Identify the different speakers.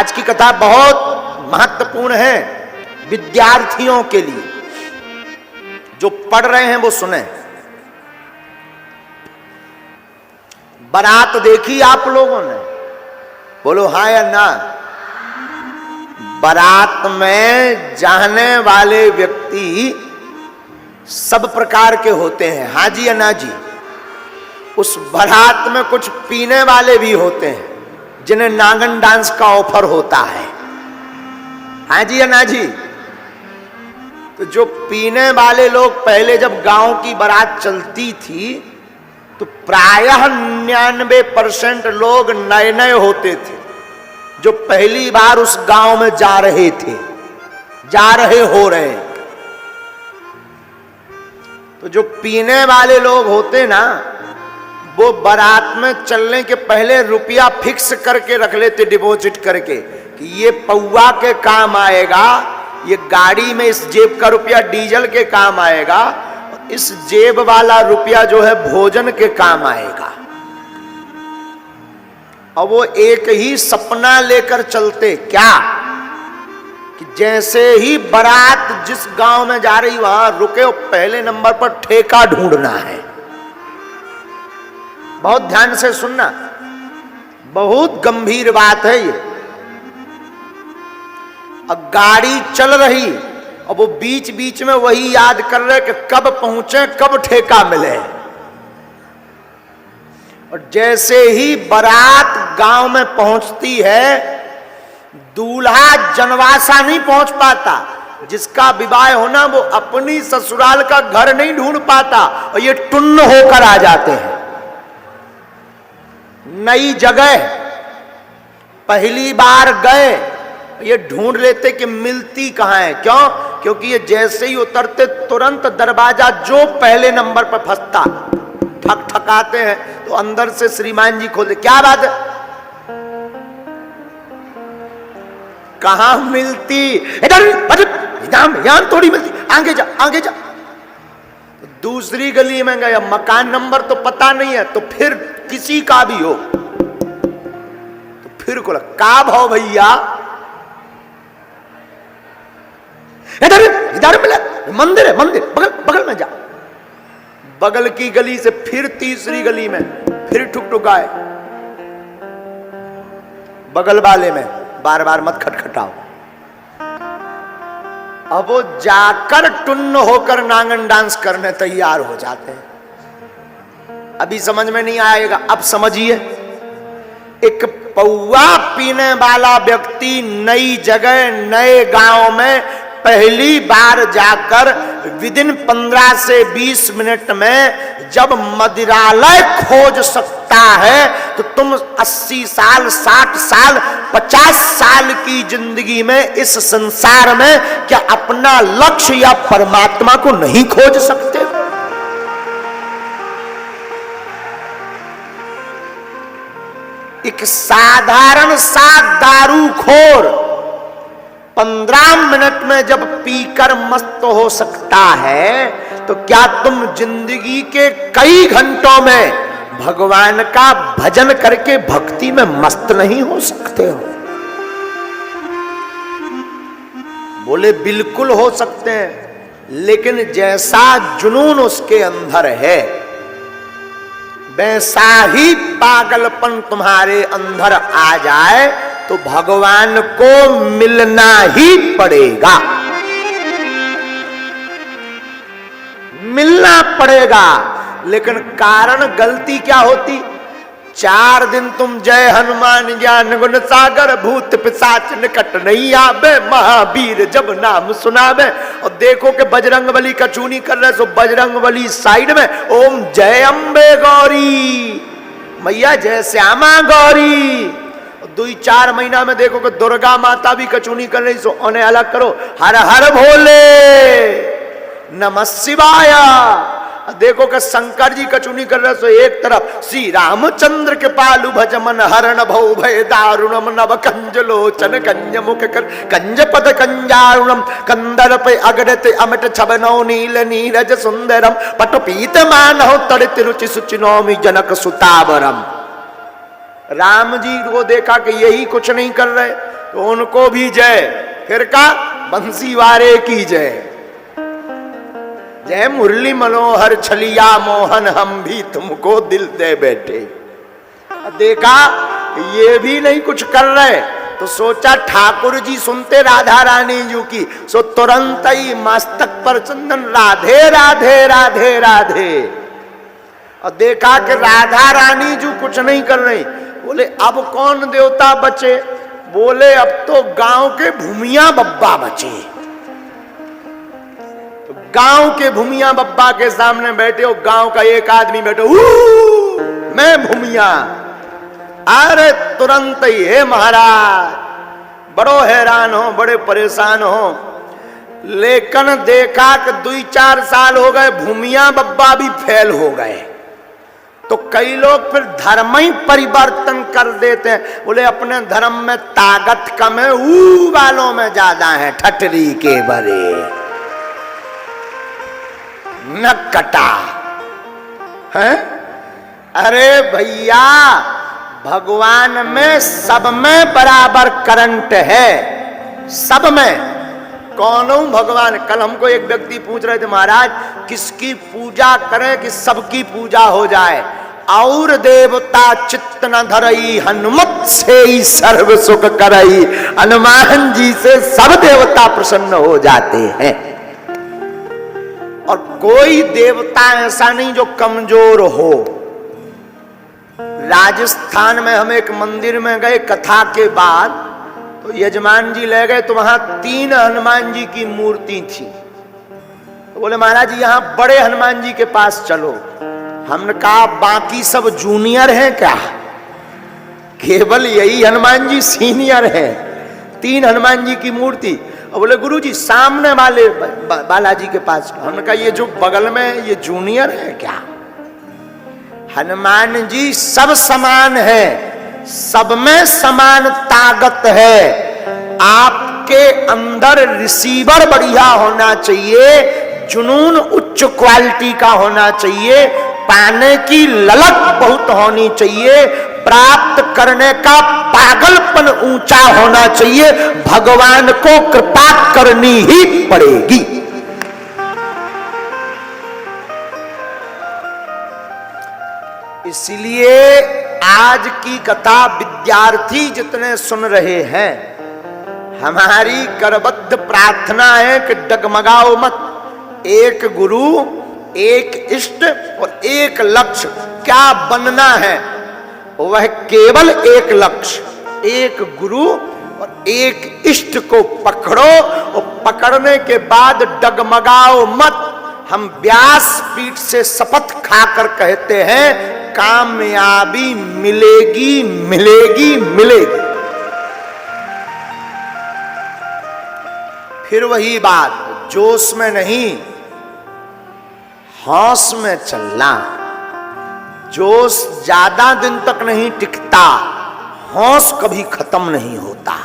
Speaker 1: आज की कथा बहुत महत्वपूर्ण है विद्यार्थियों के लिए। जो पढ़ रहे हैं वो सुने। बारात देखी आप लोगों ने? बोलो हाँ या ना। बारात में जाने वाले व्यक्ति सब प्रकार के होते हैं, हाँ जी या ना जी। उस बारात में कुछ पीने वाले भी होते हैं जिन्हें नांगन डांस का ऑफर होता है, हाँ जी या ना जी। तो जो पीने वाले लोग, पहले जब गांव की बारात चलती थी तो प्रायः 99% लोग नए नए होते थे जो पहली बार उस गांव में जा रहे थे, जा रहे हो रहे। तो जो पीने वाले लोग होते ना, वो बारात में चलने के पहले रुपया फिक्स करके रख लेते, डिपॉजिट करके, कि ये पौवा के काम आएगा, ये गाड़ी में इस जेब का रुपया डीजल के काम आएगा, इस जेब वाला रुपया जो है भोजन के काम आएगा। और वो एक ही सपना लेकर चलते, क्या कि जैसे ही बारात जिस गांव में जा रही वहां रुके, पहले नंबर पर ठेका ढूंढना है। बहुत ध्यान से सुनना, बहुत गंभीर बात है ये। अब गाड़ी चल रही और वो बीच बीच में वही याद कर रहे कि कब पहुंचे, कब ठेका मिले। और जैसे ही बारात गांव में पहुंचती है, दूल्हा जनवासा नहीं पहुंच पाता। जिसका विवाह होना वो अपनी ससुराल का घर नहीं ढूंढ पाता और ये टुन्न होकर आ जाते हैं। नई जगह पहली बार गए, ये ढूंढ लेते कि मिलती कहां है। क्यों? क्योंकि ये जैसे ही उतरते तुरंत दरवाजा जो पहले नंबर पर फंसता, ठक ठकाते हैं तो अंदर से श्रीमान जी खोलते, क्या बात है, कहां मिलती? इधर यहां थोड़ी मिलती, आगे जा आगे जा। दूसरी गली में गया, मकान नंबर तो पता नहीं है, तो फिर किसी का भी हो तो फिर को का भाव भैया, इधर मिला, मंदिर है, मंदिर बगल बगल में जा। बगल की गली से फिर तीसरी गली में फिर ठुकठुकाए, बगल वाले में बार बार मत खटखटाओ। अब वो जाकर टुन्न होकर नांगन डांस करने तैयार हो जाते हैं। अभी समझ में नहीं आएगा, अब समझिए। एक पौवा पीने वाला व्यक्ति नई जगह, नए गांव में पहली बार जाकर विदिन 15 से 20 मिनट में जब मदिरालय खोज सकता है, तो तुम 80 साल, 60 साल, 50 साल की जिंदगी में इस संसार में क्या अपना लक्ष्य या परमात्मा को नहीं खोज सकते? एक साधारण सा दारूखोर 15 मिनट में जब पीकर मस्त हो सकता है, तो क्या तुम जिंदगी के कई घंटों में भगवान का भजन करके भक्ति में मस्त नहीं हो सकते हो? बोले बिल्कुल हो सकते हैं, लेकिन जैसा जुनून उसके अंदर है, वैसा ही पागलपन तुम्हारे अंदर आ जाए तो भगवान को मिलना ही पड़ेगा, मिलना पड़ेगा। लेकिन कारण गलती क्या होती? 4 दिन तुम जय हनुमान ज्ञान गुण सागर, भूत पिशाच निकट नहीं आवे, महावीर जब नाम सुनावे। और देखो कि बजरंगबली का चूनी कर रहे, सो बजरंगबली साइड में ओम जय अम्बे गौरी, मैया जय श्यामा गौरी। 2-4 महीना में देखो कि दुर्गा माता भी कचूनी कर रही, सो उन्हें अलग करो, हर हर भोले नमः शिवाय। देखो कि शंकर जी कचूनी कर रहे, सो एक तरफ श्री रामचंद्र के पालू भज मन हरण भौ भय दारुणम नव कंज लोचन कंज मुख कर कंज पद कंजारुणम कंदर पे अगड़ते अमिट छबनौ नील नीरज सुंदरम पटु पीत मानौ तड़ित रुचि सुचि नौमि जनक सुतावरम। राम जी को देखा कि यही कुछ नहीं कर रहे, तो उनको भी जय। फिर का बंसी वारे की जय। जय मुरली मनोहर छलिया मोहन, हम भी तुमको दिल दे बैठे। देखा ये भी नहीं कुछ कर रहे, तो सोचा ठाकुर जी सुनते राधा रानी जी की, सो तुरंत ही मस्तक पर चंदन राधे राधे राधे राधे। और देखा कि राधा रानी जी कुछ नहीं कर रही। बोले अब कौन देवता बचे? बोले अब तो गांव के भूमिया बब्बा बचे। तो गांव के भूमिया बब्बा के सामने बैठे हो, गांव का एक आदमी बैठे, मैं भूमिया। अरे तुरंत ही हे महाराज, बड़ो हैरान हो, बड़े परेशान हो। लेकिन देखा कि 2-4 साल हो गए, भूमिया बब्बा भी फेल हो गए। तो कई लोग फिर धर्म ही परिवर्तन कर देते हैं। बोले अपने धर्म में ताकत कम है, ऊ वालों में ज्यादा है, ठटरी के बरे न कटा है। अरे भैया, भगवान में सब में बराबर करंट है, सब में। कौन हूं भगवान? कल हमको एक व्यक्ति पूछ रहे थे, महाराज किसकी पूजा करें कि सबकी पूजा हो जाए? और देवता चित्त न धरई, हनुमत से ही सर्व सुख करई। हनुमान जी से सब देवता प्रसन्न हो जाते हैं। और कोई देवता ऐसा नहीं जो कमजोर हो। राजस्थान में हम एक मंदिर में गए, कथा के बाद तो यजमान जी ले गए, तो वहां 3 हनुमान जी की मूर्ति थी। तो बोले महाराज यहां बड़े हनुमान जी के पास चलो। हमने कहा बाकी सब जूनियर हैं क्या? केवल यही हनुमान जी सीनियर हैं। 3 हनुमान जी की मूर्ति। और बोले गुरु जी सामने वाले बालाजी के पास। हमने कहा ये जो बगल में ये जूनियर है क्या? हनुमान जी सब समान है, सब में समान ताकत है। आपके अंदर रिसीवर बढ़िया होना चाहिए, जुनून उच्च क्वालिटी का होना चाहिए, पाने की ललक बहुत होनी चाहिए, प्राप्त करने का पागलपन ऊंचा होना चाहिए। भगवान को कृपा करनी ही पड़ेगी। इसलिए आज की कथा विद्यार्थी जितने सुन रहे हैं, हमारी करबद्ध प्रार्थना है कि डगमगाओ मत। एक गुरु, एक इष्ट और एक लक्ष्य। क्या बनना है? वह केवल एक लक्ष्य, एक गुरु और एक इष्ट को पकड़ो। और पकड़ने के बाद डगमगाओ मत। हम व्यास पीठ से शपथ खाकर कहते हैं, कामयाबी मिलेगी मिलेगी मिलेगी। फिर वही बात, जोश में नहीं, होश में चलना। जोश ज्यादा दिन तक नहीं टिकता, होश कभी खत्म नहीं होता।